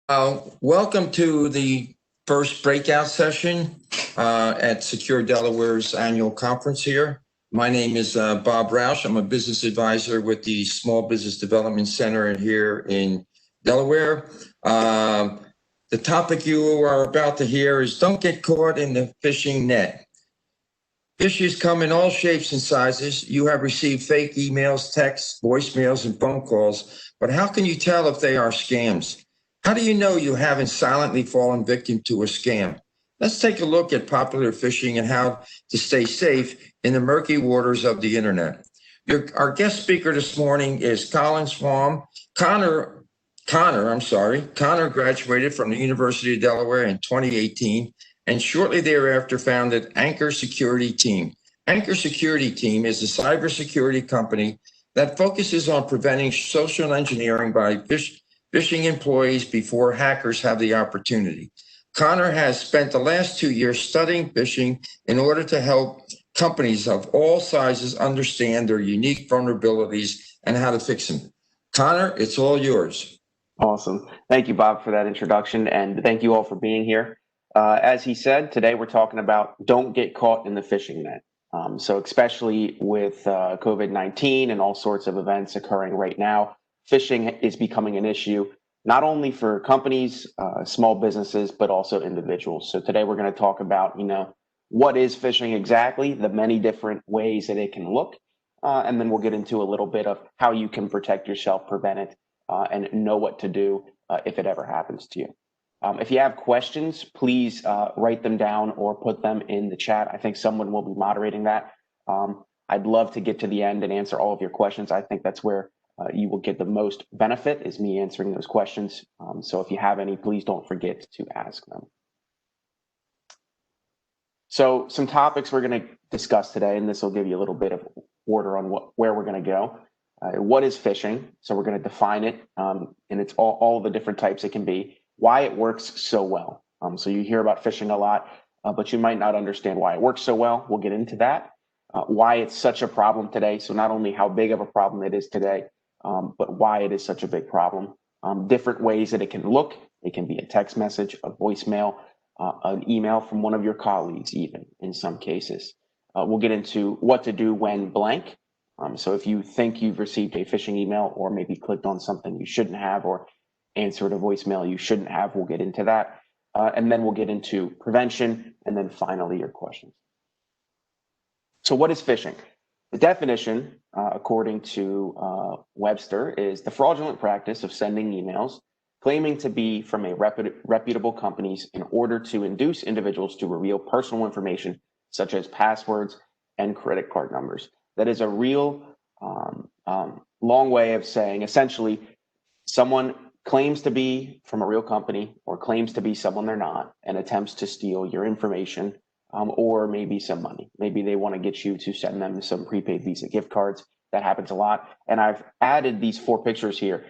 Welcome to the first breakout session at Secure Delaware's annual conference here. My name is Bob Roush. I'm a business advisor with the Small Business Development Center here in Delaware. The topic you are about to hear is don't get caught in the phishing net. Issues come in all shapes and sizes. You have received fake emails, texts, voicemails, and phone calls, but how can you tell if they are scams? How do you know you haven't silently fallen victim to a scam? Let's take a look at popular phishing and how to stay safe in the murky waters of the internet. Our guest speaker this morning is Swalm. Connor graduated from the University of Delaware in 2018 and shortly thereafter founded Anchor Security Team. Anchor Security Team is a cybersecurity company that focuses on preventing social engineering by phishing employees before hackers have the opportunity. Connor has spent the last 2 years studying phishing in order to help companies of all sizes understand their unique vulnerabilities and how to fix them. Connor, it's all yours. Awesome. Thank you, Bob, for that introduction, and thank you all for being here. As he said, today we're talking about don't get caught in the phishing net. So especially with COVID-19 and all sorts of events occurring right now, phishing is becoming an issue, not only for companies, small businesses, but also individuals. So today we're going to talk about, what is phishing exactly, the many different ways that it can look, and then we'll get into a little bit of how you can protect yourself, prevent it, and know what to do if it ever happens to you. If you have questions, please write them down or put them in the chat. I think someone will be moderating that. I'd love to get to the end and answer all of your questions. I think that's where you will get the most benefit, is me answering those questions. So if you have any, please don't forget to ask them. So some topics we're going to discuss today, and this will give you a little bit of order on where we're going to go. What is phishing? So we're going to define it, and it's all the different types it can be. Why it works so well. So you hear about phishing a lot, but you might not understand why it works so well. We'll get into that. Why it's such a problem today. So not only how big of a problem it is today, but why it is such a big problem. Different ways that it can look. It can be a text message, a voicemail, an email from one of your colleagues, even in some cases. We'll get into what to do when blank. So if you think you've received a phishing email or maybe clicked on something you shouldn't have or answered a voicemail you shouldn't have, we'll get into that. And then we'll get into prevention, and then finally your questions. So what is phishing? The definition, according to Webster, is the fraudulent practice of sending emails claiming to be from a reputable companies in order to induce individuals to reveal personal information such as passwords and credit card numbers. That is a real long way of saying essentially someone claims to be from a real company or claims to be someone they're not and attempts to steal your information or maybe some money. Maybe they want to get you to send them some prepaid Visa gift cards. That happens a lot. And I've added these 4 pictures here,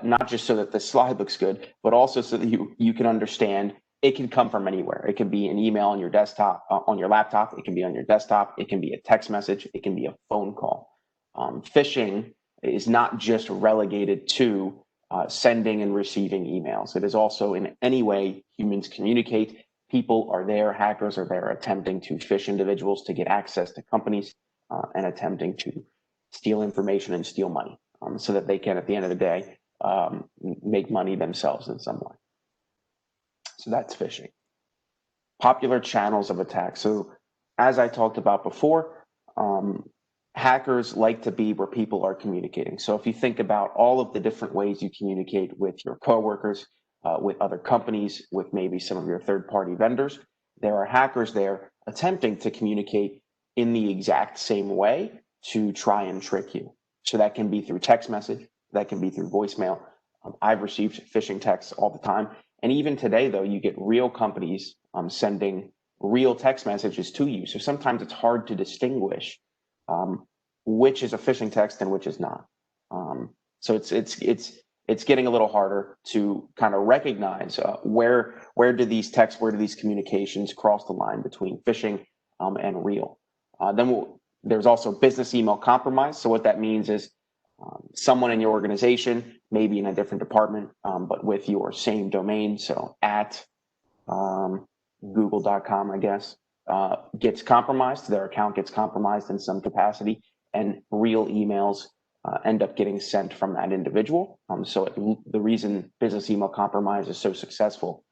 not just so that the slide looks good, but also so that you can understand it can come from anywhere. It can be an email on your desktop, on your laptop. It can be on your desktop. It can be a text message. It can be a phone call. Phishing is not just relegated to sending and receiving emails. It is also in any way humans communicate. People are there, hackers are there attempting to phish individuals to get access to companies and attempting to steal information and steal money so that they can, at the end of the day, make money themselves in some way. So that's phishing. Popular channels of attack. So as I talked about before, hackers like to be where people are communicating. So if you think about all of the different ways you communicate with your coworkers, with other companies, with maybe some of your third-party vendors, there are hackers there attempting to communicate in the exact same way to try and trick you. So that can be through text message, that can be through voicemail. I've received phishing texts all the time. And even today, though, you get real companies sending real text messages to you. So sometimes it's hard to distinguish which is a phishing text and which is not. So it's getting a little harder to kind of recognize where do these texts, where do these communications cross the line between phishing and real. There's also business email compromise. So what that means is someone in your organization, maybe in a different department, but with your same domain, so at google.com, I guess, gets compromised, their account gets compromised in some capacity, and real emails end up getting sent from that individual. The reason business email compromise is so successful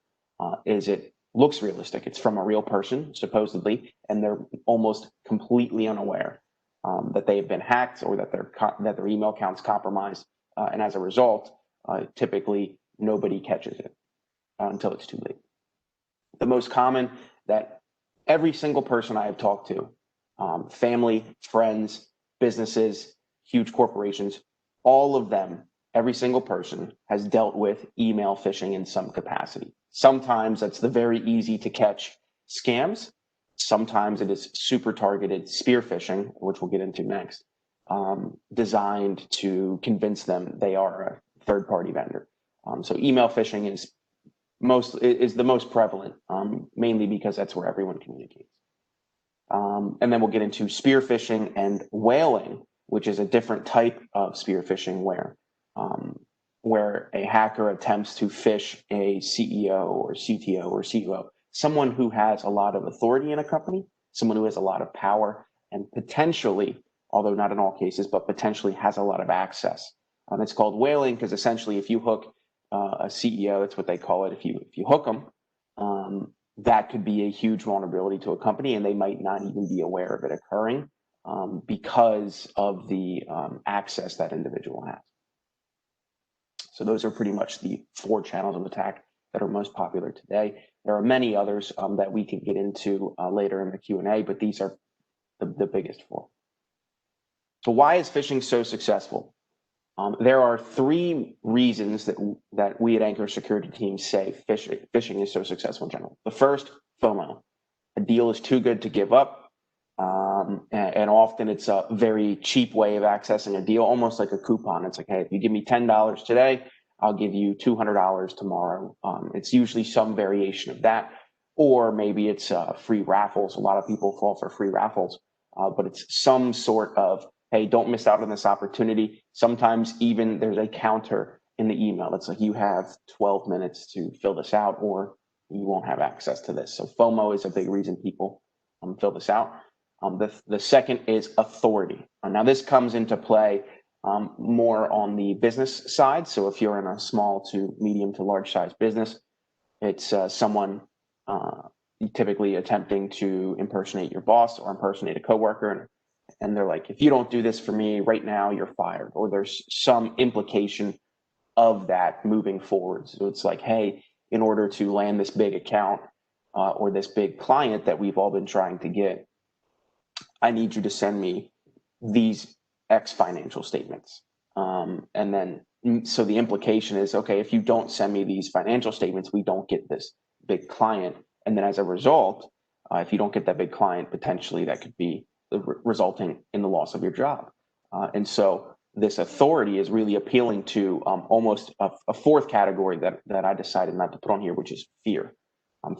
is it looks realistic. It's from a real person, supposedly, and they're almost completely unaware that they have been hacked or that their email account's compromised. And as a result, typically nobody catches it until it's too late. The most common that every single person I have talked to, family, friends, businesses, huge corporations, all of them, every single person has dealt with email phishing in some capacity. Sometimes that's the very easy to catch scams. Sometimes it is super targeted spear phishing, which we'll get into next, designed to convince them they are a third-party vendor. So email phishing is the most prevalent, mainly because that's where everyone communicates. And then we'll get into spear phishing and whaling, which is a different type of spear phishing where a hacker attempts to phish a CEO or CTO or COO, someone who has a lot of authority in a company, someone who has a lot of power, and potentially, although not in all cases, but potentially has a lot of access. It's called whaling because essentially if you hook a CEO, that's what they call it, if you hook them, that could be a huge vulnerability to a company, and they might not even be aware of it occurring because of the access that individual has. So those are pretty much the 4 channels of attack that are most popular today. There are many others that we can get into later in the Q&A, but these are the biggest 4. So why is phishing so successful? There are 3 reasons that we at Anchor Security Team say phishing is so successful in general. The first, FOMO. A deal is too good to give up. And often it's a very cheap way of accessing a deal, almost like a coupon. It's like, hey, if you give me $10 today, I'll give you $200 tomorrow. It's usually some variation of that, or maybe it's free raffles. A lot of people fall for free raffles, but it's some sort of, hey, don't miss out on this opportunity. Sometimes even there's a counter in the email. It's like you have 12 minutes to fill this out or you won't have access to this. So FOMO is a big reason people fill this out. The second is authority. Now this comes into play more on the business side. So if you're in a small to medium to large size business, it's someone typically attempting to impersonate your boss or impersonate a coworker. And they're like, if you don't do this for me right now, you're fired. Or there's some implication of that moving forward. So it's like, hey, in order to land this big account or this big client that we've all been trying to get, I need you to send me these X financial statements. And then, so the implication is, okay, if you don't send me these financial statements, we don't get this big client. And then as a result, if you don't get that big client, potentially that could be resulting in the loss of your job. And so this authority is really appealing to almost a 4th category that I decided not to put on here, which is fear.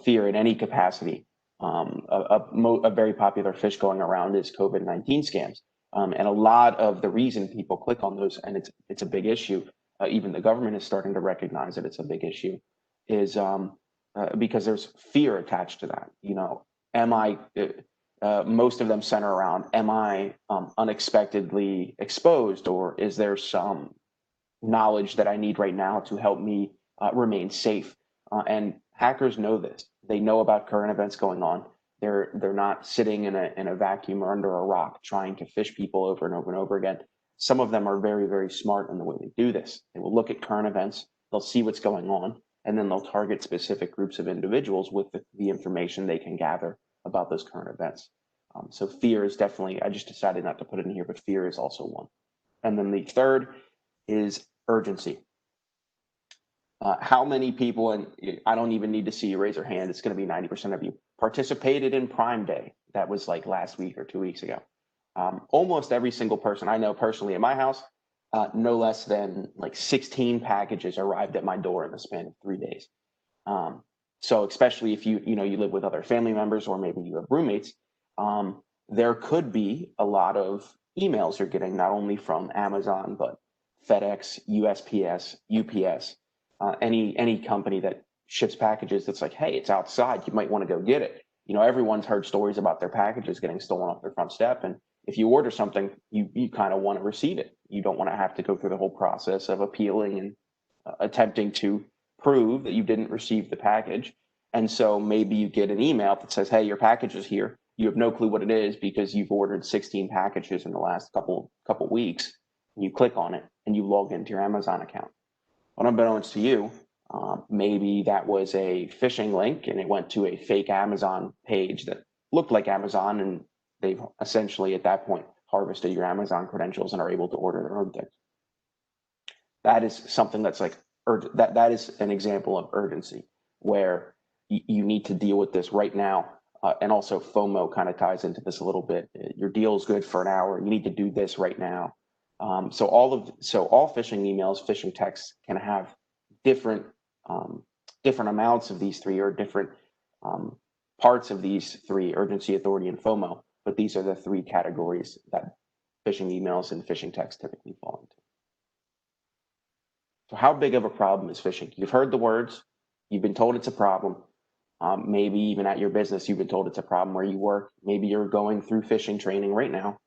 Fear in any capacity. A very popular fish going around is COVID-19 scams. And a lot of the reason people click on those, and it's a big issue, even the government is starting to recognize that it's a big issue, is because there's fear attached to that. You know, most of them center around, am I unexpectedly exposed, or is there some knowledge that I need right now to help me remain safe? And hackers know this. They know about current events going on. They're not sitting in a vacuum or under a rock trying to phish people over and over and over again. Some of them are very, very smart in the way they do this. They will look at current events, they'll see what's going on, and then they'll target specific groups of individuals with the information they can gather about those current events. So fear is definitely, I just decided not to put it in here, but fear is also one. And then the third is urgency. How many people, and I don't even need to see you raise your hand, it's going to be 90% of you, participated in Prime Day? That was like last week or 2 weeks ago. Almost every single person I know personally in my house, no less than like 16 packages arrived at my door in the span of 3 days. So especially if you live with other family members or maybe you have roommates, there could be a lot of emails you're getting, not only from Amazon, but FedEx, USPS, UPS, any company that ships packages that's like, hey, it's outside, you might want to go get it. You know, everyone's heard stories about their packages getting stolen off their front step. And if you order something, you kind of want to receive it. You don't want to have to go through the whole process of appealing and attempting to prove that you didn't receive the package. And so maybe you get an email that says, hey, your package is here. You have no clue what it is because you've ordered 16 packages in the last couple weeks. You click on it and you log into your Amazon account. Unbeknownst to you, maybe that was a phishing link and it went to a fake Amazon page that looked like Amazon, and they've essentially at that point harvested your Amazon credentials and are able to order their own things. That is something that's like, that is an example of urgency where you need to deal with this right now. And also FOMO kind of ties into this a little bit. Your deal is good for an hour. You need to do this right now. So all phishing emails, phishing texts can have different amounts of these three, or different parts of these three: urgency, authority, and FOMO. But these are the three categories that phishing emails and phishing texts typically fall into. So how big of a problem is phishing? You've heard the words. You've been told it's a problem. Maybe even at your business, you've been told it's a problem where you work. Maybe you're going through phishing training right now,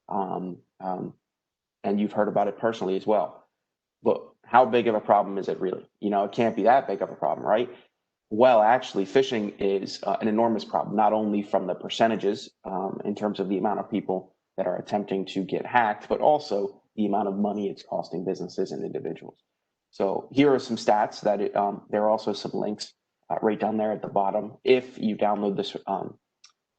and you've heard about it personally as well. But how big of a problem is it really? You know, it can't be that big of a problem, right? Well, actually, phishing is an enormous problem, not only from the percentages in terms of the amount of people that are attempting to get hacked, but also the amount of money it's costing businesses and individuals. So here are some stats that there are also some links right down there at the bottom. If you download this,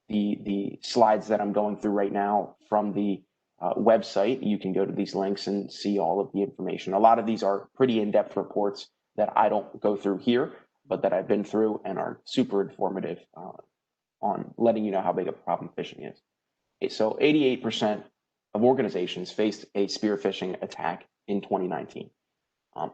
the slides that I'm going through right now from the website, you can go to these links and see all of the information. A lot of these are pretty in-depth reports that I don't go through here, but that I've been through and are super informative on letting you know how big a problem phishing is. So 88% of organizations faced a spear phishing attack in 2019.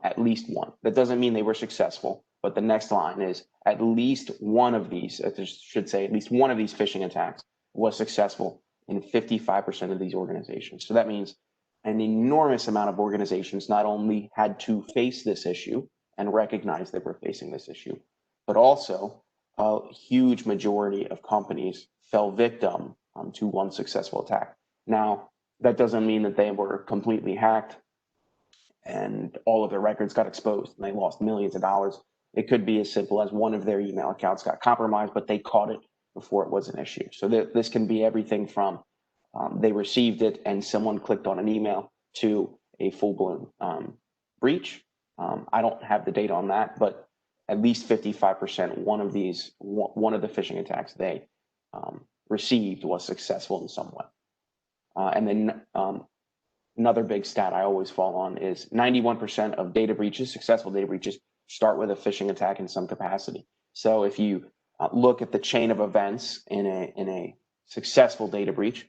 At least one. That doesn't mean they were successful, but the next line is at least one of these, I should say, at least one of these phishing attacks was successful in 55% of these organizations. So that means an enormous amount of organizations not only had to face this issue and recognize they were facing this issue, but also a huge majority of companies fell victim to one successful attack. Now, that doesn't mean that they were completely hacked and all of their records got exposed and they lost millions of dollars. It could be as simple as one of their email accounts got compromised, but they caught it before it was an issue. So this can be everything from they received it and someone clicked on an email to a full-blown breach. I don't have the data on that, but at least 55%, one of the phishing attacks they received was successful in some way. And then another big stat I always fall on is 91% of data breaches, successful data breaches, start with a phishing attack in some capacity. So if you look at the chain of events in a successful data breach,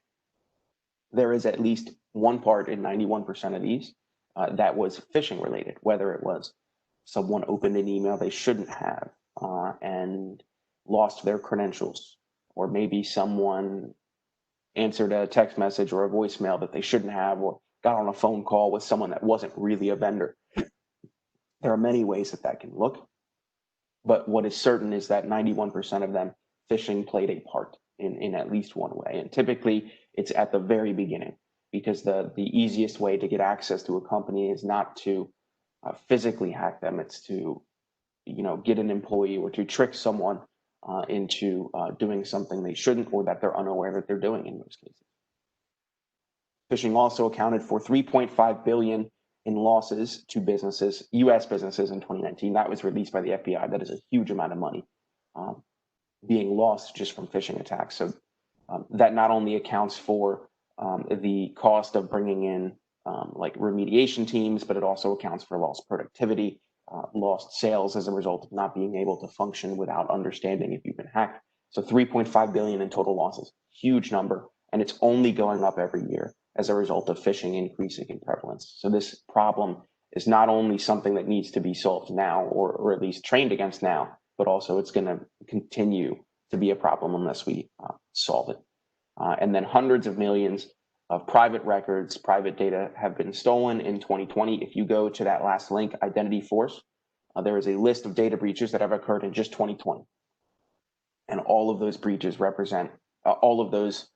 there is at least one part in 91% of these that was phishing related, whether it was someone opened an email they shouldn't have and lost their credentials, or maybe someone answered a text message or a voicemail that they shouldn't have, or got on a phone call with someone that wasn't really a vendor. There are many ways that can look, but what is certain is that 91% of them, phishing played a part in at least one way. And typically it's at the very beginning, because the easiest way to get access to a company is not to physically hack them. It's to, get an employee or to trick someone into doing something they shouldn't, or that they're unaware that they're doing in most cases. Phishing also accounted for $3.5 billion in losses to businesses, U.S. businesses in 2019. That was released by the FBI. That is a huge amount of money being lost just from phishing attacks. So that not only accounts for the cost of bringing in like remediation teams, but it also accounts for lost productivity, lost sales as a result of not being able to function without understanding if you've been hacked. So 3.5 billion in total losses, huge number, and it's only going up every year as a result of phishing increasing in prevalence. So this problem is not only something that needs to be solved now, or at least trained against now, but also it's going to continue to be a problem unless we solve it. And then hundreds of millions of private records, private data have been stolen in 2020. If you go to that last link, Identity Force, there is a list of data breaches that have occurred in just 2020. And all of those breaches represent, all of those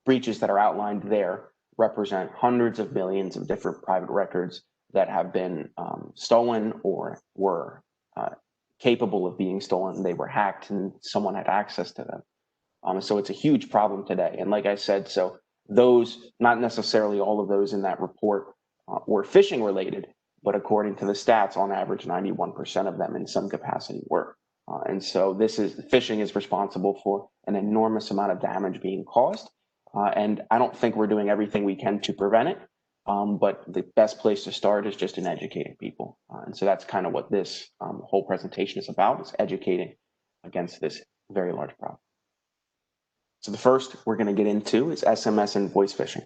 breaches that are outlined there represent hundreds of millions of different private records that have been stolen or were capable of being stolen. They were hacked and someone had access to them. So it's a huge problem today. And like I said, so those, not necessarily all of those in that report were phishing related, but according to the stats, on average, 91% of them in some capacity were. And so phishing is responsible for an enormous amount of damage being caused. And I don't think we're doing everything we can to prevent it. But the best place to start is just in educating people. And so that's kind of what this whole presentation is about, is educating against this very large problem. So the first we're going to get into is SMS and voice phishing.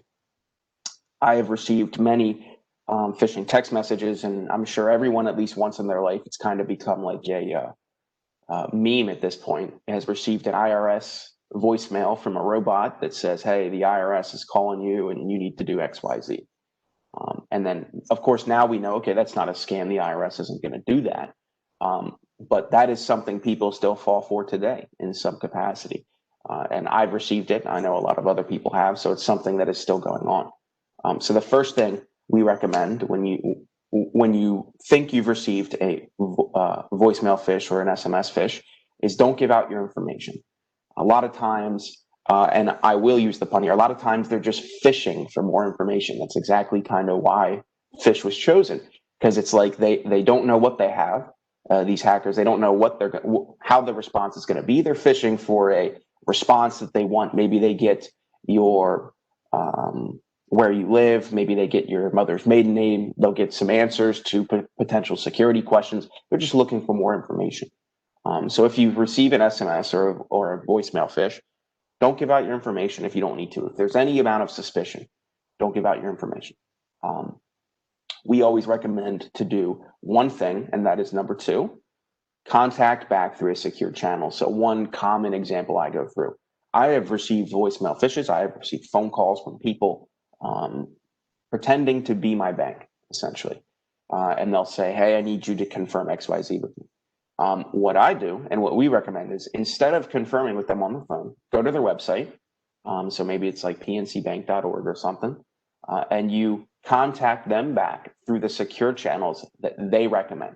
I have received many phishing text messages, and I'm sure everyone at least once in their life, it's kind of become like a meme at this point, has received an IRS voicemail from a robot that says, hey, the IRS is calling you and you need to do X, Y, Z. And then, of course, now we know, okay, that's not a scam. The IRS isn't going to do that. But that is something people still fall for today in some capacity. And I've received it. I know a lot of other people have. So it's something that is still going on. So the first thing we recommend when you think you've received a voicemail phish or an SMS phish is don't give out your information. A lot of times, and I will use the pun here, a lot of times they're just fishing for more information. That's exactly kind of why phish was chosen, because it's like they don't know what they have. These hackers, they don't know how the response is going to be. They're fishing for a response that they want. Maybe they get your where you live. Maybe they get your mother's maiden name. They'll get some answers to potential security questions. They're just looking for more information. So if you receive an SMS or a voicemail phish, don't give out your information if you don't need to. If there's any amount of suspicion, don't give out your information. We always recommend to do one thing, and that is number 2, contact back through a secure channel. So one common example I go through, I have received voicemail phishes. I have received phone calls from people pretending to be my bank, essentially. And they'll say, hey, I need you to confirm XYZ with me. What I do and what we recommend is, instead of confirming with them on the phone, go to their website. So maybe it's like pncbank.org or something, and you contact them back through the secure channels that they recommend.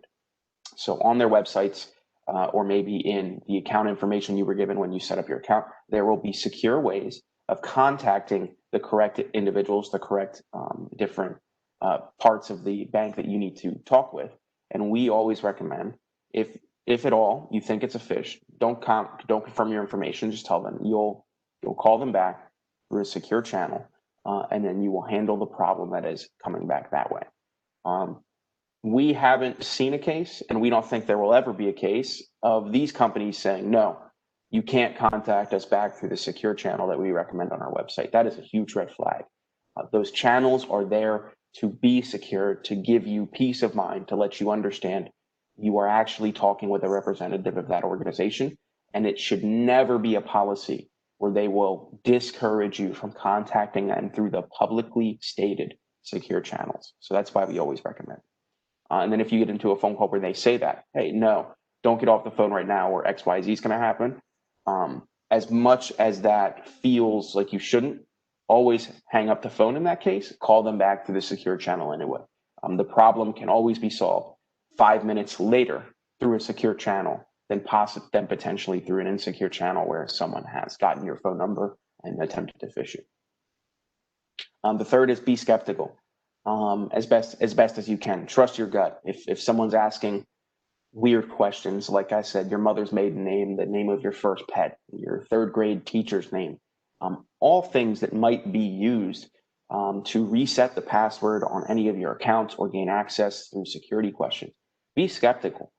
So on their websites, or maybe in the account information you were given when you set up your account, there will be secure ways of contacting the correct individuals, the correct different parts of the bank that you need to talk with. And we always recommend, if at all you think it's a phish, don't confirm your information. Just tell them you'll call them back through a secure channel, and then you will handle the problem that is coming back that way. We haven't seen a case, and we don't think there will ever be a case of these companies saying, no, you can't contact us back through the secure channel that we recommend on our website. That is a huge red flag. Those channels are there to be secure, to give you peace of mind, to let you understand you are actually talking with a representative of that organization. And it should never be a policy where they will discourage you from contacting them through the publicly stated secure channels. So that's why we always recommend. And then if you get into a phone call where they say that, hey, no, don't get off the phone right now, or XYZ is going to happen. As much as that feels like you shouldn't, always hang up the phone in that case, call them back through the secure channel anyway. The problem can always be solved 5 minutes later through a secure channel than potentially through an insecure channel where someone has gotten your phone number and attempted to phish you. The third is be skeptical. As best as you can. Trust your gut. If someone's asking weird questions, like I said, your mother's maiden name, the name of your first pet, your third grade teacher's name, all things that might be used to reset the password on any of your accounts or gain access through security questions. Be skeptical.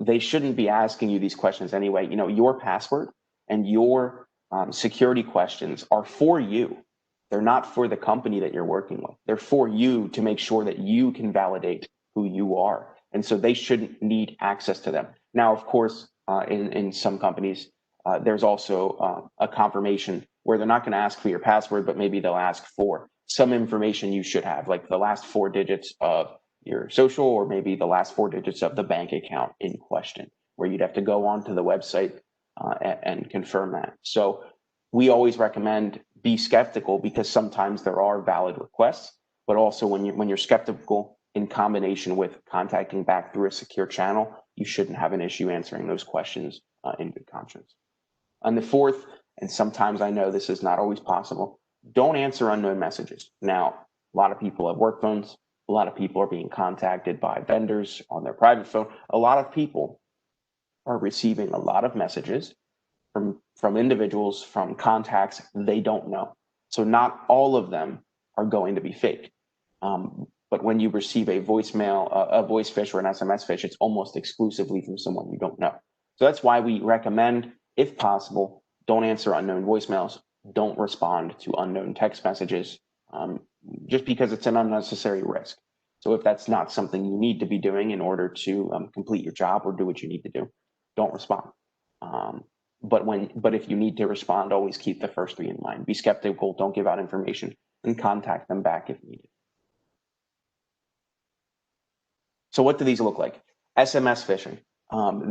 They shouldn't be asking you these questions anyway. You know, your password and your security questions are for you. They're not for the company that you're working with. They're for you to make sure that you can validate who you are. And so they shouldn't need access to them. Now, of course, in some companies, there's also a confirmation where they're not going to ask for your password, but maybe they'll ask for some information you should have, like the last 4 digits of your social, or maybe the last 4 digits of the bank account in question, where you'd have to go onto the website and confirm that. So we always recommend be skeptical, because sometimes there are valid requests, but also when you're skeptical in combination with contacting back through a secure channel, you shouldn't have an issue answering those questions in good conscience. And the fourth, and sometimes I know this is not always possible, don't answer unknown messages. Now, a lot of people have work phones. A lot of people are being contacted by vendors on their private phone. A lot of people are receiving a lot of messages from individuals, from contacts they don't know. So not all of them are going to be fake. But when you receive a voicemail, a voice phish or an SMS phish, it's almost exclusively from someone you don't know. So that's why we recommend, if possible, don't answer unknown voicemails, don't respond to unknown text messages, just because it's an unnecessary risk. So if that's not something you need to be doing in order to complete your job or do what you need to do, don't respond. But if you need to respond, always keep the first 3 in mind. Be skeptical, don't give out information, and contact them back if needed. So what do these look like? SMS phishing.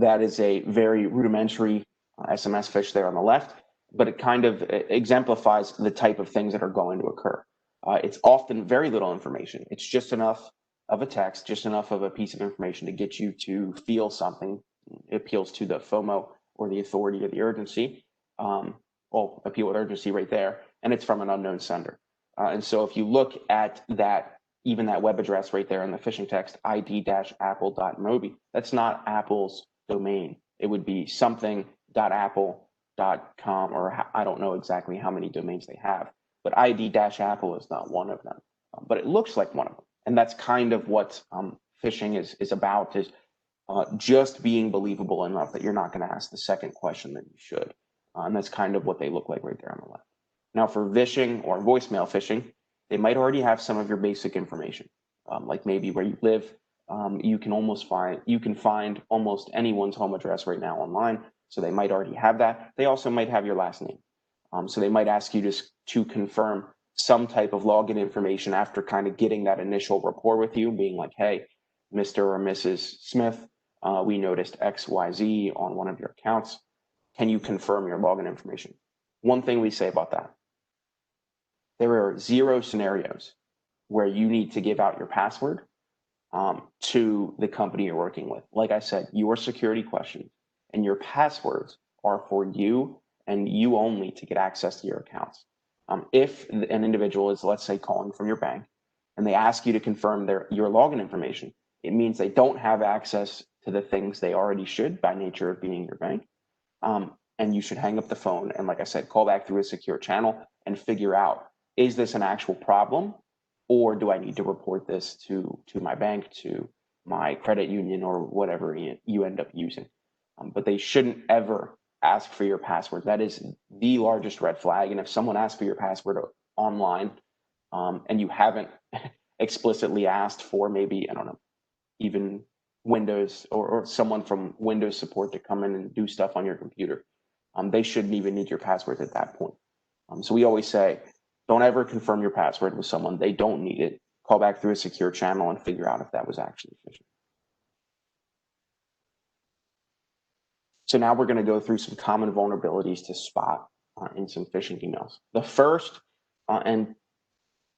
That is a very rudimentary SMS phish there on the left, but it kind of exemplifies the type of things that are going to occur. It's often very little information. It's just enough of a text, just enough of a piece of information to get you to feel something. It appeals to the FOMO, or the authority, or the urgency. Well, appeal with urgency right there, and it's from an unknown sender. And so if you look at that, even that web address right there in the phishing text, id-apple.mobi, that's not Apple's domain. It would be something.apple.com, or I don't know exactly how many domains they have, but id-apple is not one of them, but it looks like one of them. And that's kind of what phishing is about, is just being believable enough that you're not going to ask the second question that you should. And that's kind of what they look like right there on the left. Now for vishing or voicemail phishing, they might already have some of your basic information, like maybe where you live. You can find almost anyone's home address right now online, so they might already have that. They also might have your last name, so they might ask you to confirm some type of login information after kind of getting that initial rapport with you, being like, "Hey, Mr. or Mrs. Smith, we noticed XYZ on one of your accounts. Can you confirm your login information?" One thing we say about that: there are 0 scenarios where you need to give out your password to the company you're working with. Like I said, your security questions and your passwords are for you and you only to get access to your accounts. If an individual is, let's say, calling from your bank and they ask you to confirm your login information, it means they don't have access to the things they already should by nature of being your bank. And you should hang up the phone and, like I said, call back through a secure channel and figure out, is this an actual problem, or do I need to report this to my bank, to my credit union, or whatever you end up using? But they shouldn't ever ask for your password. That is the largest red flag. And if someone asks for your password online and you haven't explicitly asked for, maybe, I don't know, even Windows or someone from Windows support to come in and do stuff on your computer, they shouldn't even need your password at that point. So we always say, don't ever confirm your password with someone. They don't need it. Call back through a secure channel and figure out if that was actually phishing. So now we're going to go through some common vulnerabilities to spot in some phishing emails. The first and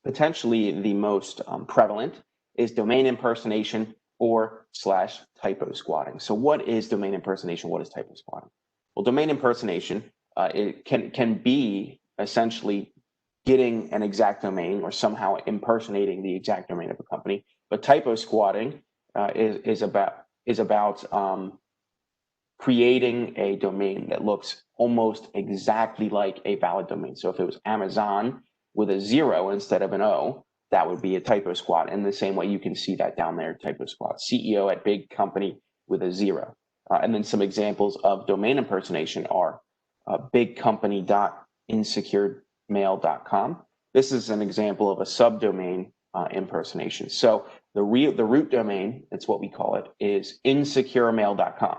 potentially the most prevalent is domain impersonation or / typo squatting. So what is domain impersonation? What is typo squatting? Well, domain impersonation it can be essentially getting an exact domain or somehow impersonating the exact domain of a company. But typo squatting is about creating a domain that looks almost exactly like a valid domain. So if it was Amazon with a 0 instead of an O, that would be a typo squat. In the same way, you can see that down there, typo squat. CEO at big company with a 0. And then some examples of domain impersonation are bigcompany.insecuremail.com. This is an example of a subdomain impersonation. So the root domain, that's what we call it, is insecuremail.com.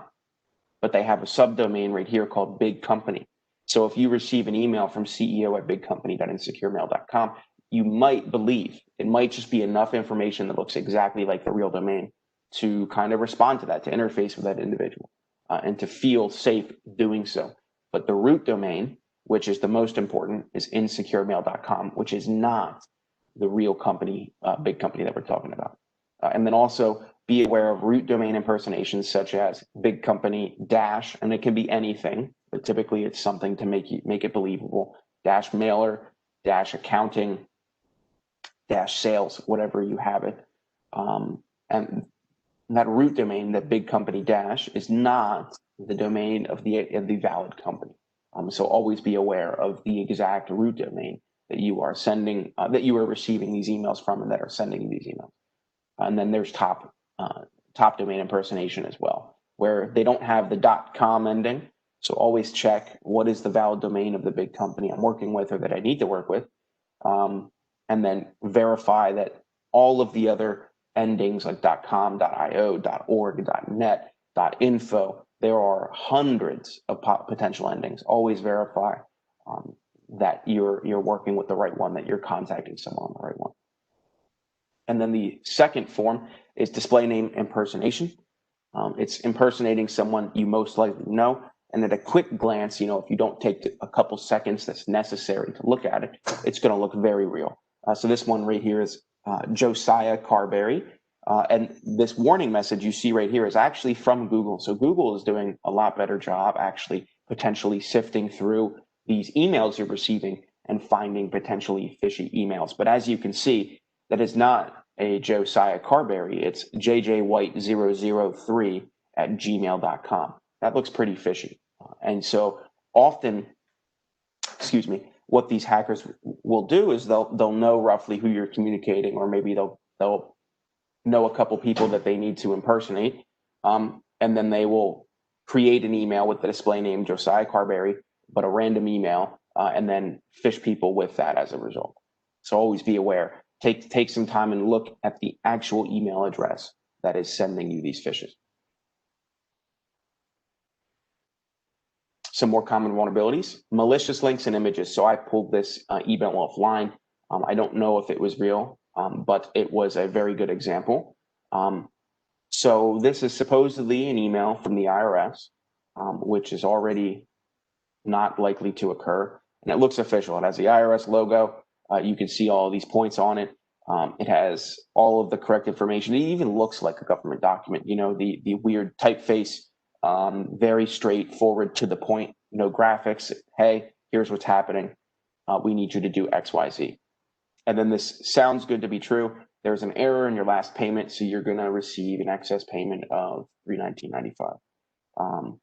But they have a subdomain right here called big company. So if you receive an email from CEO@bigcompany.insecuremail.com, you might believe it might just be enough information that looks exactly like the real domain to kind of respond to that, to interface with that individual, and to feel safe doing so. But the root domain, which is the most important, is insecuremail.com, which is not the real company, big company that we're talking about. And then also be aware of root domain impersonations such as big company dash, and it can be anything, but typically it's something to make it believable, dash mailer, dash accounting, dash sales, whatever you have it. And that root domain, that big company dash, is not the domain of the valid company. So always be aware of the exact root domain that you are sending, that you are receiving these emails from, and that are sending you these emails. And then there's top domain impersonation as well, where they don't have the .com ending. So always check what is the valid domain of the big company I'm working with or that I need to work with. And then verify that all of the other endings like .com, .io, .org, .net, .info, there are hundreds of potential endings. Always verify that you're working with the right one, that you're contacting someone on the right one. And then the second form is display name impersonation. It's impersonating someone you most likely know. And at a quick glance, if you don't take a couple seconds that's necessary to look at it, it's going to look very real. So this one right here is Josiah Carberry. And this warning message you see right here is actually from Google. So Google is doing a lot better job actually potentially sifting through these emails you're receiving and finding potentially fishy emails. But as you can see, that is not a Josiah Carberry. It's jjwhite003@gmail.com. That looks pretty fishy. And so often, what these hackers will do is they'll know roughly who you're communicating, or maybe they'll know a couple people that they need to impersonate, and then they will create an email with the display name Josiah Carberry, but a random email, and then phish people with that as a result. So always be aware. Take some time and look at the actual email address that is sending you these phishes. Some more common vulnerabilities: malicious links and images. So I pulled this email offline. I don't know if it was real, but it was a very good example. So this is supposedly an email from the IRS, which is already not likely to occur. And it looks official. It has the IRS logo. You can see all of these points on it. It has all of the correct information. It even looks like a government document. The weird typeface, very straightforward, to the point, no graphics. Hey, here's what's happening. We need you to do X, Y, Z. And then this sounds good to be true. There's an error in your last payment, so you're going to receive an excess payment of $319.95.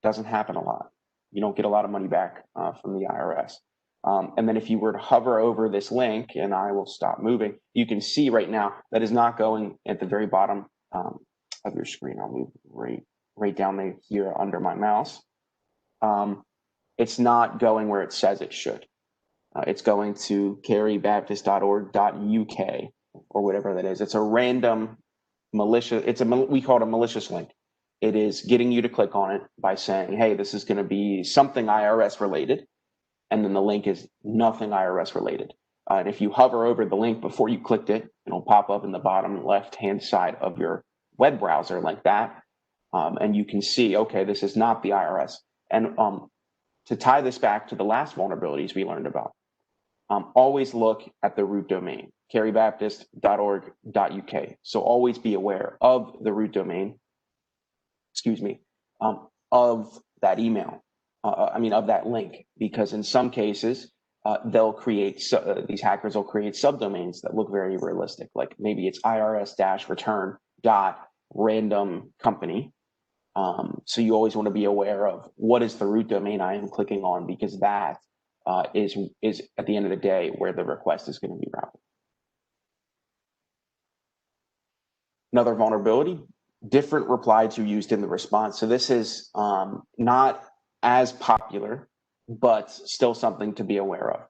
Doesn't happen a lot. You don't get a lot of money back from the IRS. And then if you were to hover over this link, and I will stop moving, you can see right now that is not going at the very bottom of your screen. I'll move right down there here under my mouse. It's not going where it says it should. It's going to carybaptist.org.uk or whatever that is. It's a random malicious, we call it a malicious link. It is getting you to click on it by saying, hey, this is going to be something IRS related. And then the link is nothing IRS related. And if you hover over the link before you clicked it, it'll pop up in the bottom left-hand side of your web browser like that. And you can see, okay, this is not the IRS. And to tie this back to the last vulnerabilities we learned about, always look at the root domain, carybaptist.org.uk. So always be aware of the root domain, of that email. Of that link, because in some cases, they'll create, these hackers will create subdomains that look very realistic. Like maybe it's IRS-return.random company. So you always want to be aware of what is the root domain I am clicking on, because that is at the end of the day where the request is going to be routed. Another vulnerability: different replies are used in the response. So this is not as popular, but still something to be aware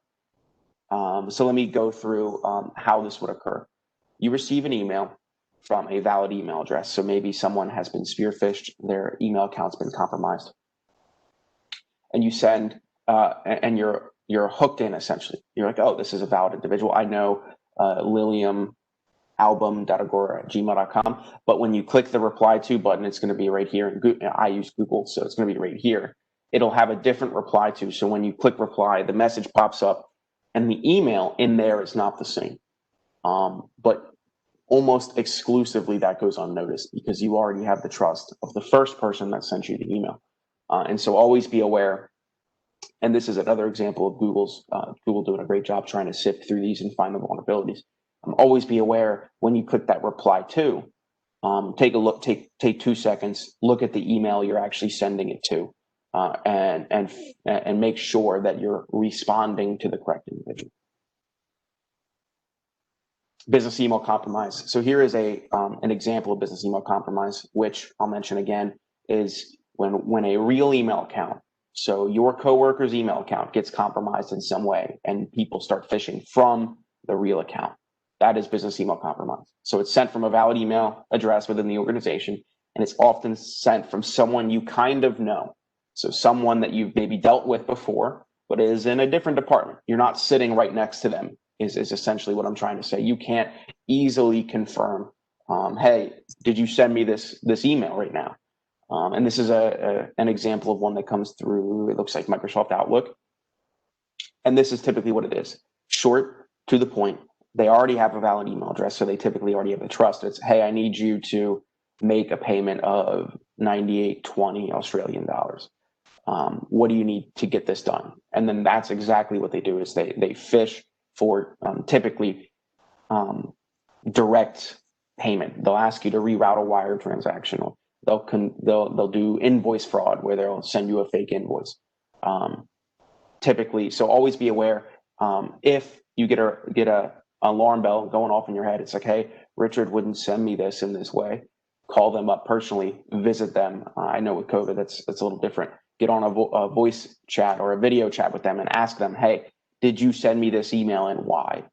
of. So let me go through how this would occur. You receive an email from a valid email address. So maybe someone has been spear phished, their email account's been compromised. And you send and you're hooked in essentially. You're like, oh, this is a valid individual. I know liliumalbum.agora@gmail.com, but when you click the reply to button, it's going to be right here. And I use Google, so it's going to be right here. It'll have a different reply to. So when you click reply, the message pops up, and the email in there is not the same. But almost exclusively that goes unnoticed because you already have the trust of the first person that sent you the email. And so always be aware. And this is another example of Google doing a great job trying to sift through these and find the vulnerabilities. Always be aware when you click that reply to, take a look, take 2 seconds, look at the email you're actually sending it to, and make sure that you're responding to the correct individual. Business email compromise. So here is an example of business email compromise, which I'll mention again, is when a real email account, so your coworker's email account, gets compromised in some way and people start phishing from the real account. That is business email compromise. So it's sent from a valid email address within the organization, and it's often sent from someone you kind of know. So someone that you've maybe dealt with before, but is in a different department. You're not sitting right next to them, is essentially what I'm trying to say. You can't easily confirm, hey, did you send me this email right now? And this is an example of one that comes through, it looks like Microsoft Outlook. And this is typically what it is. Short, to the point. They already have a valid email address, so they typically already have the trust. It's, hey, I need you to make a payment of 98.20 Australian dollars. What do you need to get this done? And then that's exactly what they do is they phish for typically direct payment. They'll ask you to reroute a wire transaction. They'll do invoice fraud where they'll send you a fake invoice. Typically, so always be aware. If you get a alarm bell going off in your head, it's like, hey, Richard wouldn't send me this in this way. Call them up personally, visit them. I know with COVID that's a little different. Get on a voice chat or a video chat with them and ask them, hey, did you send me this email and why?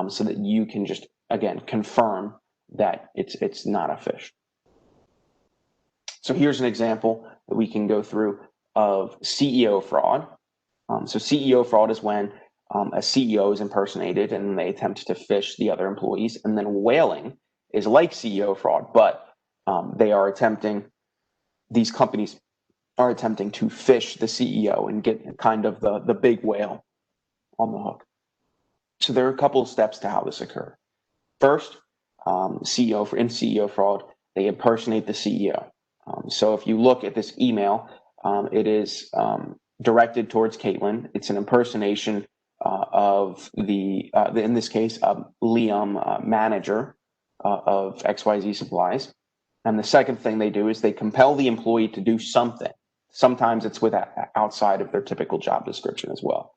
So that you can just, again, confirm that it's not a phish. So here's an example that we can go through of CEO fraud. So CEO fraud is when a CEO is impersonated and they attempt to phish the other employees. And then whaling is like CEO fraud, but these companies are attempting to phish the CEO and get kind of the big whale on the hook. So there are a couple of steps to how this occurs. First, in CEO fraud, they impersonate the CEO. So if you look at this email, it is directed towards Caitlin. It's an impersonation of in this case, Liam, manager of XYZ Supplies. And the second thing they do is they compel the employee to do something. Sometimes it's outside of their typical job description as well.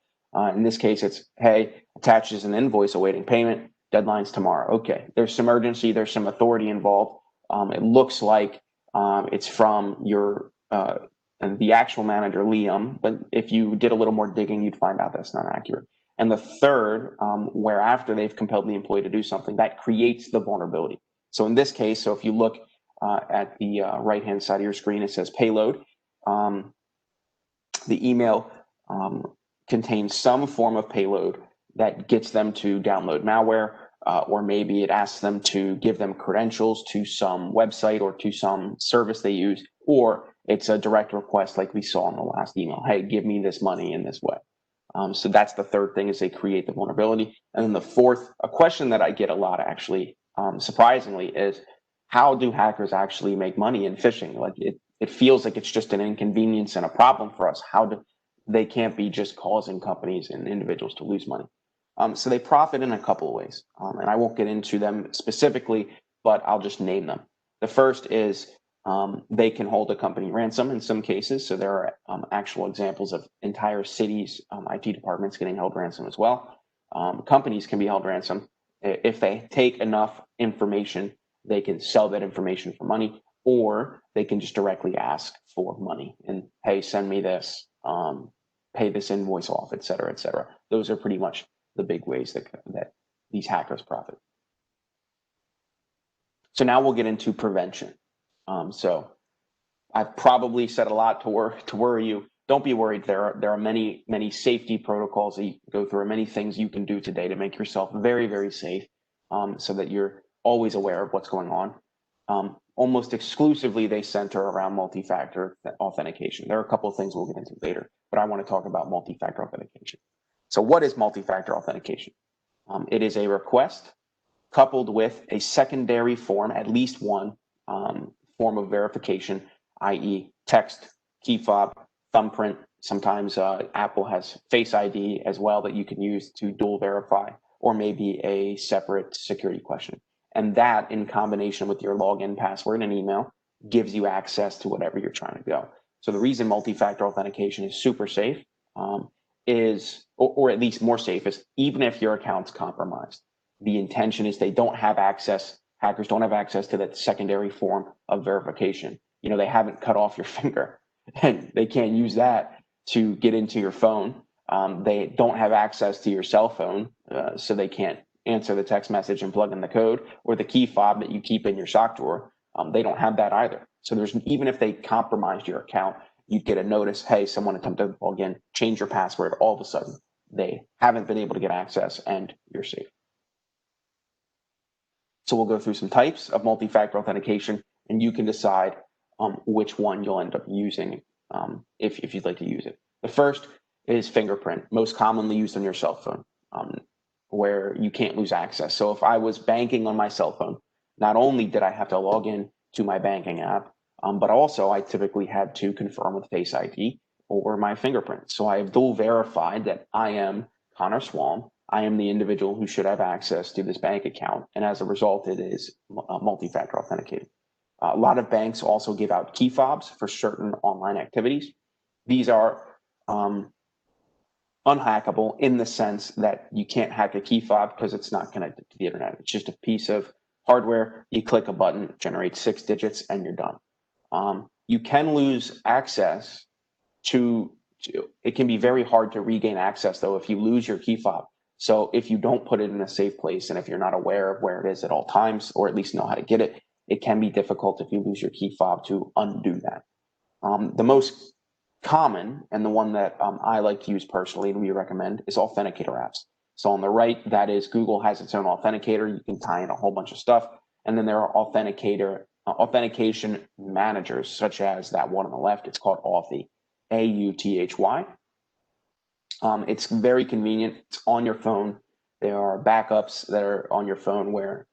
In this case, it's, hey, attaches an invoice awaiting payment, deadline's tomorrow. Okay, there's some urgency, there's some authority involved. It looks like it's from the actual manager, Liam, but if you did a little more digging, you'd find out that's not accurate. And the third, where after they've compelled the employee to do something, that creates the vulnerability. So in this case, so if you look at the right-hand side of your screen, it says payload. The email contains some form of payload that gets them to download malware, or maybe it asks them to give them credentials to some website or to some service they use, or it's a direct request like we saw in the last email. Hey, give me this money in this way. So that's the third thing, is they create the vulnerability. And then the fourth, a question that I get a lot actually, surprisingly, is how do hackers actually make money in phishing? Like it feels like it's just an inconvenience and a problem for us. They can't be just causing companies and individuals to lose money. So they profit in a couple of ways, and I won't get into them specifically, but I'll just name them. The first is they can hold a company ransom in some cases. So there are actual examples of entire cities, IT departments getting held ransom as well. Companies can be held ransom. If they take enough information, they can sell that information for money, or they can just directly ask for money and, hey, send me this, pay this invoice off, et cetera, et cetera. Those are pretty much the big ways that these hackers profit. So now we'll get into prevention. So I've probably said a lot to worry you. don't be worried. There are many safety protocols that you can go through, and many things you can do today to make yourself very, very safe, so that you're always aware of what's going on. Almost exclusively, they center around multi-factor authentication. There are a couple of things we'll get into later, but I want to talk about multi-factor authentication. So what is multi-factor authentication? It is a request coupled with a secondary form, at least one form of verification, i.e. text, key fob, thumbprint. Sometimes Apple has Face ID as well that you can use to dual verify, or maybe a separate security question. And that, in combination with your login password and email, gives you access to whatever you're trying to go. So the reason multi-factor authentication is super safe is, or at least more safe, is even if your account's compromised, the intention is they don't have access, hackers don't have access to that secondary form of verification. You know, they haven't cut off your finger and they can't use that to get into your phone. They don't have access to your cell phone, so they can't answer the text message and plug in the code, or the key fob that you keep in your sock drawer. They don't have that either. So there's, even if they compromised your account, you'd get a notice, hey, someone attempted to log in, change your password. All of a sudden, they haven't been able to get access and you're safe. So we'll go through some types of multi-factor authentication, and you can decide which one you'll end up using if you'd like to use it. The first is fingerprint, most commonly used on your cell phone, where you can't lose access. So if I was banking on my cell phone, not only did I have to log in to my banking app, but also I typically had to confirm with Face ID or my fingerprint. So I have dual verified that I am Connor Swalm. I am the individual who should have access to this bank account. And as a result, it is multi-factor authenticated. A lot of banks also give out key fobs for certain online activities. These are unhackable in the sense that you can't hack a key fob because it's not connected to the internet. It's just a piece of hardware. You click a button, it generates 6 digits, and you're done. You can lose access to, it can be very hard to regain access, though, if you lose your key fob. So if you don't put it in a safe place, and if you're not aware of where it is at all times, or at least know how to get it, it can be difficult if you lose your key fob to undo that. The most common, and the one that I like to use personally and we recommend, is authenticator apps. So on the right, that is Google has its own authenticator. You can tie in a whole bunch of stuff. And then there are authentication managers, such as that one on the left. It's called Authy, A-U-T-H-Y. It's very convenient. It's on your phone. There are backups that are on your phone where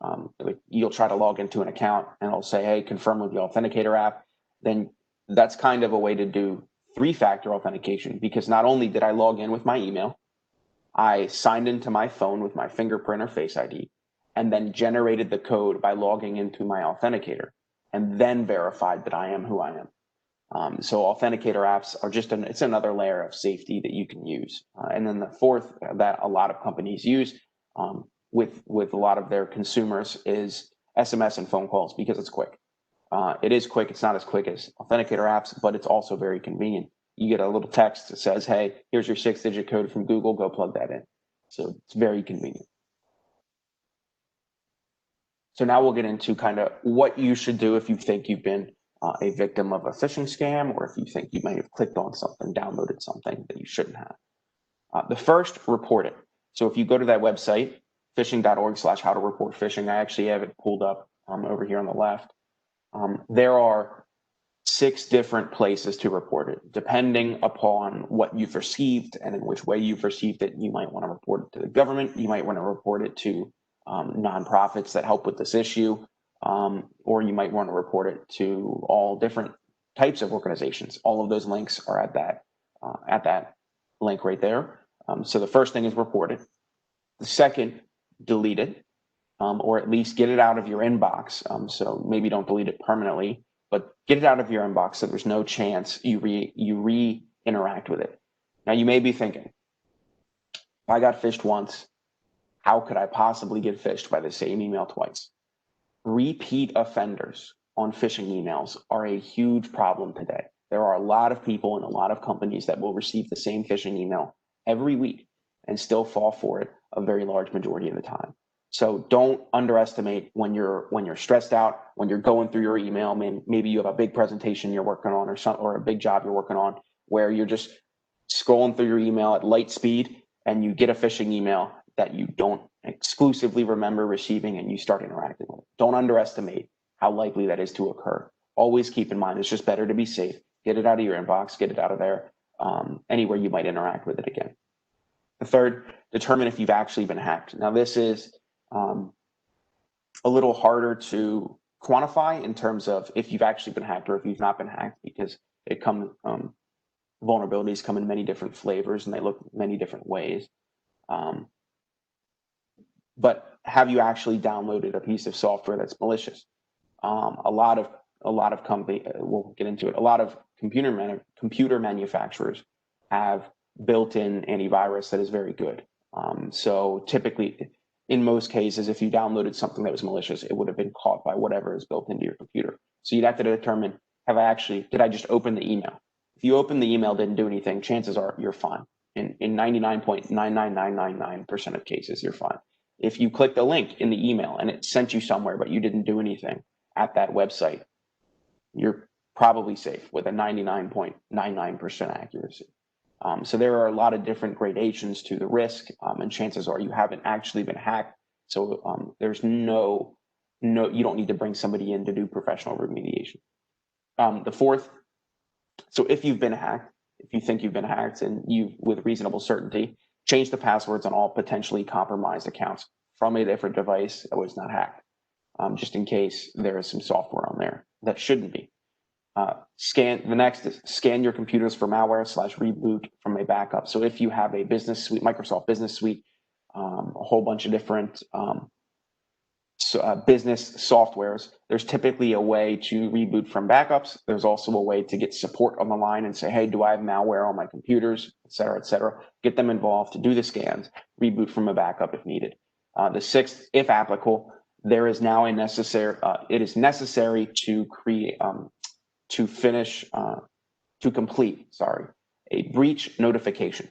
you'll try to log into an account and it'll say, hey, confirm with the authenticator app. Then that's kind of a way to do 3-factor authentication, because not only did I log in with my email, I signed into my phone with my fingerprint or Face ID, and then generated the code by logging into my authenticator, and then verified that I am who I am. So authenticator apps are just it's another layer of safety that you can use. And then the fourth that a lot of companies use with a lot of their consumers is SMS and phone calls, because it's quick. It is quick. It's not as quick as authenticator apps, but it's also very convenient. You get a little text that says, hey, here's your 6-digit code from Google, go plug that in. So it's very convenient. So now we'll get into kind of what you should do if you think you've been a victim of a phishing scam, or if you think you may have clicked on something, downloaded something that you shouldn't have. The first, report it. So if you go to that website, phishing.org/how to report phishing, I actually have it pulled up over here on the left. There are 6 different places to report it. Depending upon what you've received and in which way you've received it, you might want to report it to the government. You might want to report it to nonprofits that help with this issue, or you might want to report it to all different types of organizations. All of those links are at that link right there. So the first thing is report it. The second, delete it, or at least get it out of your inbox. So maybe don't delete it permanently, but get it out of your inbox so there's no chance you re-interact with it. Now you may be thinking, if I got phished once, how could I possibly get phished by the same email twice? Repeat offenders on phishing emails are a huge problem today. There are a lot of people and a lot of companies that will receive the same phishing email every week and still fall for it a very large majority of the time. So don't underestimate when you're stressed out, when you're going through your email. Maybe you have a big presentation you're working on, or a big job you're working on, where you're just scrolling through your email at light speed, and you get a phishing email that you don't exclusively remember receiving, and you start interacting with it. Don't underestimate how likely that is to occur. Always keep in mind, it's just better to be safe. Get it out of your inbox, get it out of there, anywhere you might interact with it again. The third, determine if you've actually been hacked. Now, this is a little harder to quantify in terms of if you've actually been hacked or if you've not been hacked, because vulnerabilities come in many different flavors and they look many different ways. But have you actually downloaded a piece of software that's malicious? A lot of companies, we'll get into it. A lot of computer manufacturers have built-in antivirus that is very good. So typically, in most cases, if you downloaded something that was malicious, it would have been caught by whatever is built into your computer. So you'd have to determine, did I just open the email? If you open the email, didn't do anything, chances are you're fine. In 99.99999% of cases, you're fine. If you clicked a link in the email and it sent you somewhere, but you didn't do anything at that website, you're probably safe with a 99.99% accuracy. So there are a lot of different gradations to the risk, and chances are you haven't actually been hacked. So there's you don't need to bring somebody in to do professional remediation. The fourth, so if you've been hacked, if you think you've been hacked and with reasonable certainty, change the passwords on all potentially compromised accounts from a different device that was not hacked, just in case there is some software on there that shouldn't be. The next is scan your computers for malware / reboot from a backup. So if you have a business suite, Microsoft Business Suite, a whole bunch of different business softwares, there's typically a way to reboot from backups. There's also a way to get support on the line and say, hey, do I have malware on my computers, et cetera, et cetera. Get them involved to do the scans, reboot from a backup if needed. The sixth, if applicable, there is now it is necessary to complete a breach notification.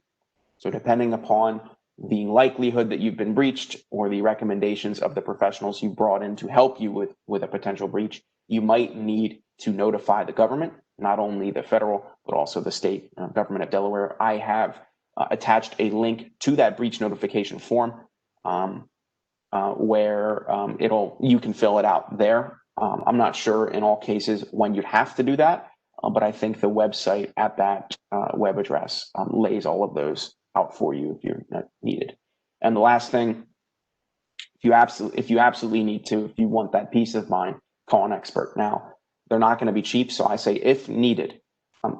So depending upon the likelihood that you've been breached or the recommendations of the professionals you brought in to help you with a potential breach, you might need to notify the government, not only the federal, but also the state government of Delaware. I have attached a link to that breach notification form where you can fill it out there. I'm not sure in all cases when you'd have to do that, but I think the website at that web address lays all of those out for you if you're not needed. And the last thing, if you absolutely need to, if you want that peace of mind, call an expert. Now, they're not going to be cheap, so I say if needed.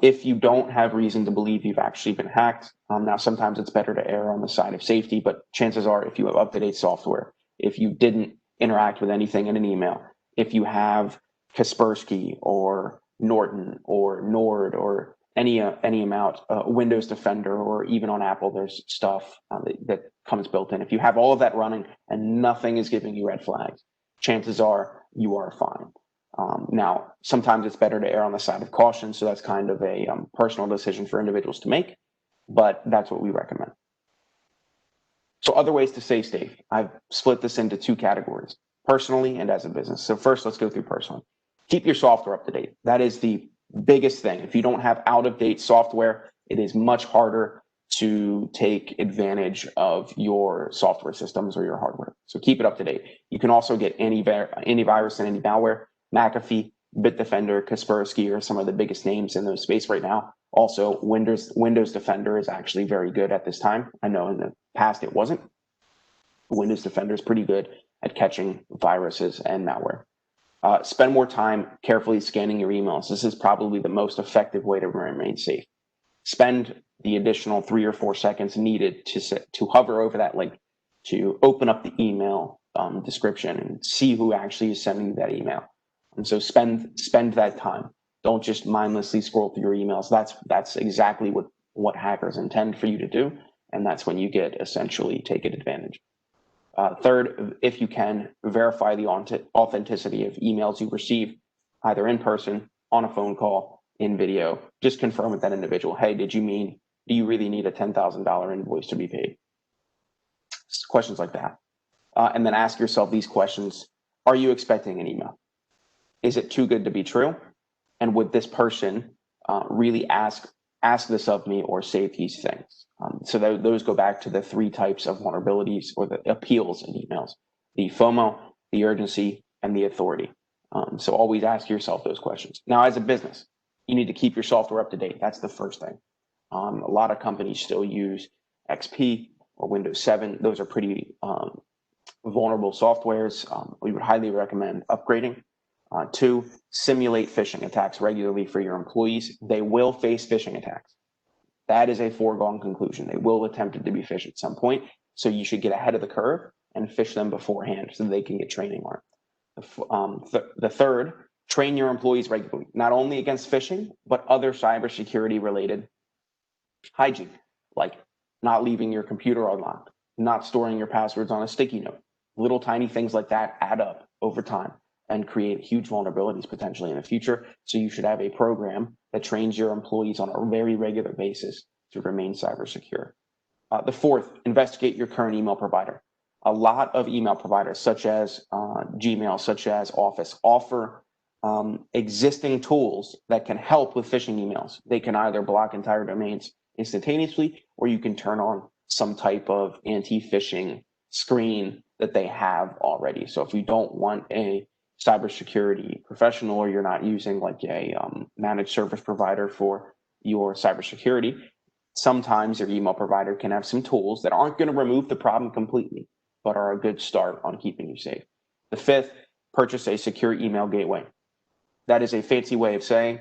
If you don't have reason to believe you've actually been hacked, now sometimes it's better to err on the side of safety, but chances are if you have up-to-date software, if you didn't interact with anything in an email, if you have Kaspersky or Norton or Nord or any amount, Windows Defender, or even on Apple, there's stuff that comes built in. If you have all of that running and nothing is giving you red flags, chances are you are fine. Now, sometimes it's better to err on the side of caution, so that's kind of a personal decision for individuals to make, but that's what we recommend. So other ways to stay safe. I've split this into two categories, personally and as a business. So first, let's go through personally. Keep your software up to date. That is the biggest thing. If you don't have out-of-date software, it is much harder to take advantage of your software systems or your hardware. So keep it up to date. You can also get antivirus and anti-malware. McAfee, Bitdefender, Kaspersky are some of the biggest names in the space right now. Also, Windows Defender is actually very good at this time. I know in the past it wasn't. Windows Defender is pretty good at catching viruses and malware. Spend more time carefully scanning your emails. This is probably the most effective way to remain safe. Spend the additional 3 or 4 seconds needed to hover over that link, to open up the email description and see who actually is sending you that email. And so spend that time. Don't just mindlessly scroll through your emails. That's exactly what hackers intend for you to do, and that's when you get essentially taken advantage. Third, if you can, verify the authenticity of emails you receive, either in person, on a phone call, in video. Just confirm with that individual, hey, do you really need a $10,000 invoice to be paid? Questions like that. and then ask yourself these questions. Are you expecting an email? Is it too good to be true? And would this person really ask this of me or say these things? So those go back to the three types of vulnerabilities or the appeals in emails: the FOMO, the urgency, and the authority. So always ask yourself those questions. Now, as a business, you need to keep your software up to date. That's the first thing. A lot of companies still use XP or Windows 7. Those are pretty vulnerable softwares. We would highly recommend upgrading. Two, simulate phishing attacks regularly for your employees. They will face phishing attacks. That is a foregone conclusion. They will attempt it to be phish at some point. So you should get ahead of the curve and phish them beforehand so they can get training on it. The third, train your employees regularly, not only against phishing, but other cybersecurity related hygiene, like not leaving your computer unlocked, not storing your passwords on a sticky note. Little tiny things like that add up over time and create huge vulnerabilities potentially in the future. So you should have a program that trains your employees on a very regular basis to remain cyber secure. The fourth, investigate your current email provider. A lot of email providers, such as Gmail, such as Office, offer existing tools that can help with phishing emails. They can either block entire domains instantaneously, or you can turn on some type of anti-phishing screen that they have already. So if you don't want a cybersecurity professional, or you're not using like a managed service provider for your cybersecurity, sometimes your email provider can have some tools that aren't going to remove the problem completely, but are a good start on keeping you safe. The fifth, purchase a secure email gateway. That is a fancy way of saying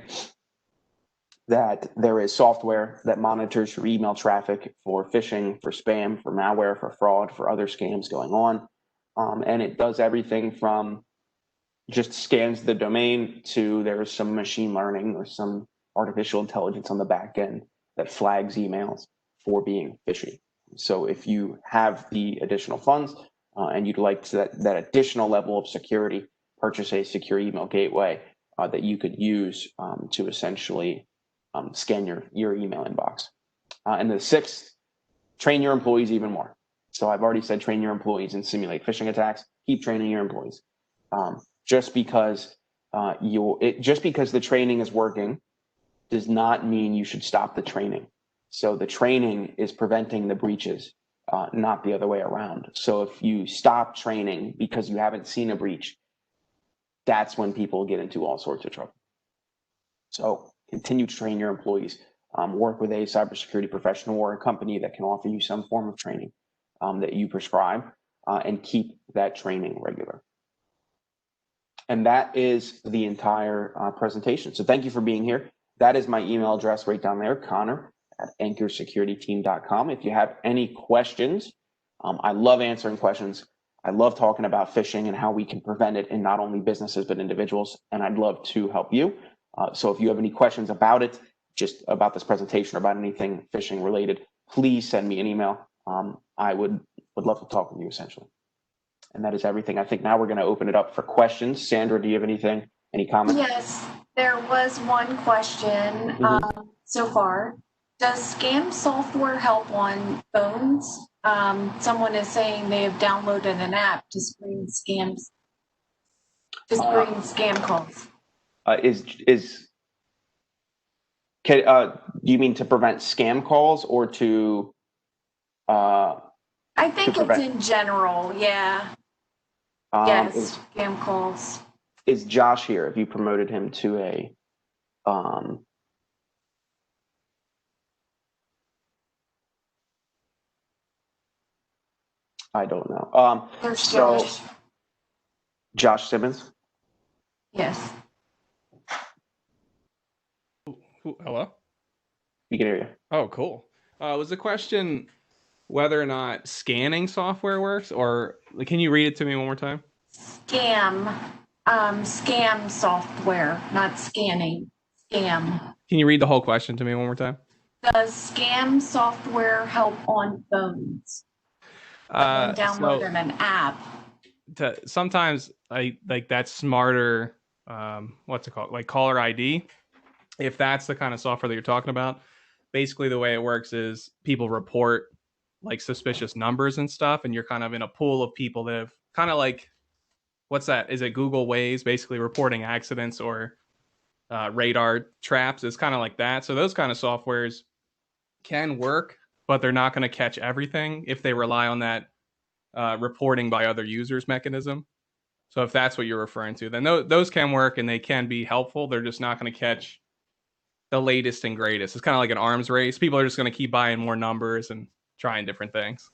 that there is software that monitors your email traffic for phishing, for spam, for malware, for fraud, for other scams going on. And it does everything from just scans the domain to there's some machine learning or some artificial intelligence on the back end that flags emails for being fishy. So if you have the additional funds and you'd like that additional level of security, purchase a secure email gateway that you could use to essentially scan your email inbox. And the sixth, train your employees even more. So I've already said train your employees and simulate phishing attacks. Keep training your employees. Just because the training is working does not mean you should stop the training. So the training is preventing the breaches, not the other way around. So if you stop training because you haven't seen a breach, that's when people get into all sorts of trouble. So continue to train your employees. Work with a cybersecurity professional or a company that can offer you some form of training that you prescribe, and keep that training regular. And that is the entire presentation. So thank you for being here. That is my email address right down there, connor@anchorsecurityteam.com. If you have any questions, I love answering questions. I love talking about phishing and how we can prevent it in not only businesses, but individuals. And I'd love to help you. So if you have any questions about it, just about this presentation or about anything phishing related, please send me an email. I would love to talk with you essentially. And that is everything. I think now we're going to open it up for questions. Sandra, do you have anything? Any comments? Yes, there was one question so far. Does scam software help on phones? Someone is saying they have downloaded an app to screen scams, to screen scam calls. Do you mean to prevent scam calls or to? I think it's in general, yeah. Yes, scam calls. Is Josh here? Have you promoted him to a? I don't know. So Josh Simmons. Yes. Hello? We can hear you. Oh, cool. Was the question whether or not scanning software works, or can you read it to me one more time? Scam software, not scanning. Scam. Can you read the whole question to me one more time? Does scam software help on phones? Downloading an app. Sometimes I like that smarter, what's it called? Like caller ID. If that's the kind of software that you're talking about, basically the way it works is people report like suspicious numbers and stuff, and you're kind of in a pool of people that have kind of like, what's that? Is it Google Waze, basically reporting accidents or radar traps? It's kind of like that. So those kind of softwares can work, but they're not going to catch everything if they rely on that reporting by other users mechanism. So if that's what you're referring to, then those can work and they can be helpful. They're just not going to catch the latest and greatest. It's kind of like an arms race. People are just going to keep buying more numbers and trying different things.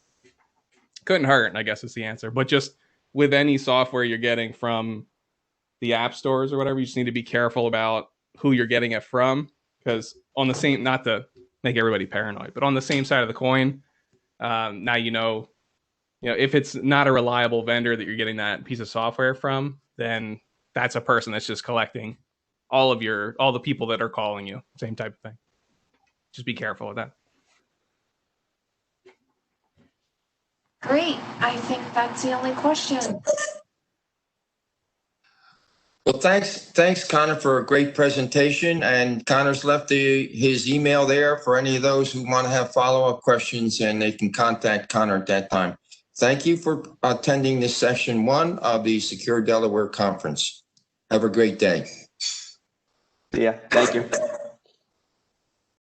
Couldn't hurt, I guess is the answer. But just with any software you're getting from the app stores or whatever, you just need to be careful about who you're getting it from, because on the same, not to make everybody paranoid, but on the same side of the coin, now you know, if it's not a reliable vendor that you're getting that piece of software from, then that's a person that's just collecting all the people that are calling you, same type of thing. Just be careful with that. Great. I think that's the only question. Well, thanks, Connor, for a great presentation. And Connor's left his email there for any of those who want to have follow-up questions, and they can contact Connor at that time. Thank you for attending this session 1 of the Secure Delaware Conference. Have a great day. Yeah, thank you.